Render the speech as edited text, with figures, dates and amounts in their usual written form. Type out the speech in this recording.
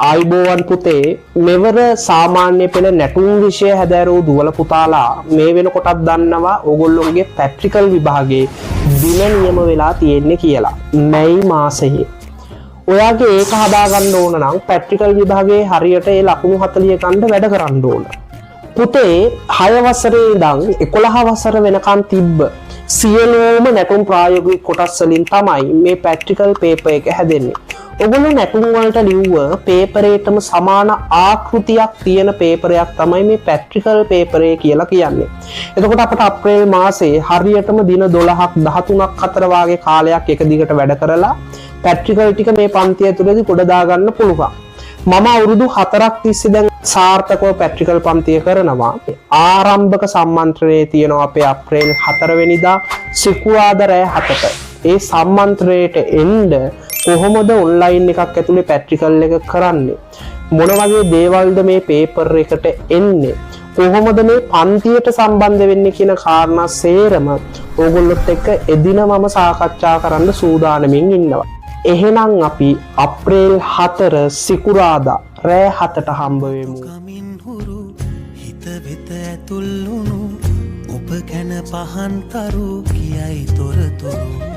ආයිබෝවන් පුතේ මෙවර සාමාන්‍ය පෙළ නැටුම් විෂය හැදෑරූ දුවල පුතාලා මේ වෙනකොටත් දන්නවා ඕගොල්ලොන්ගේ ප්‍රැක්ටිකල් විභාගයේ දින නියම වෙලා තියෙන්නේ කියලා. මැයි මාසයේ. ඔයාගේ ඒක හදාගන්න ඕන නම් ප්‍රැක්ටිකල් විභාගයේ හරියට ඒ ලකුණු 40 ගන්න වැඩ කරන්න ඕන. පුතේ 6 වසරේ ඉඳන් 11 වසර වෙනකන් තිබ්බ සියලුම නැටුම් ප්‍රායෝගික කොටස් වලින් තමයි මේ ප්‍රැක්ටිකල් පේපර් එක හැදෙන්නේ. ඔගොල්ලෝ නැටුම් වලට ලිව්ව පේපර් එකටම සමාන ආකෘතියක් තියෙන පේපරයක් තමයි මේ ප්‍රැක්ටිකල් පේපර් එක කියලා කියන්නේ. එතකොට අපට අප්‍රේල් මාසයේ හරියටම දින 12ක් 13ක් අතර වාගේ කාලයක් එක දිගට වැඩ කරලා ප්‍රැක්ටිකල් ටික මේ පන්තිය ඇතුළේදී ගොඩ දාගන්න පුළුවන්. මම අවුරුදු 4ක් තිස්සේ දැන් සාර්ථකව ප්‍රැක්ටිකල් පන්තිය කරනවා. ආරම්භක සම්මන්ත්‍රණයේ තියෙනවා අපේ අප්‍රේල් 4 වෙනිදා සිකුරාදා රෑ 7ට. ඒ සම්මන්ත්‍රණයට එන්න කොහොමද ඔන්ලයින් එකක් ඇතුලේ ප්‍රැක්ටිකල් එක කරන්නේ? මොන වගේ දේවල්ද මේ පේපර් එකට එන්නේ? කොහොමද මේ පන්තියට සම්බන්ධ වෙන්නේ කියන කාරණා සේරම ඕගොල්ලොත් එක්ක එදින මම සාකච්ඡා කරන්න සූදානමින් ඉන්නවා. එහෙනම් අපි අප්‍රේල් 4 සිකුරාදා රෑ 7ට හම්බ වෙමු. හිත වෙත ඇතුල් වුණු ඔබ ගැන පහන් කරු කියයි තොරතුරු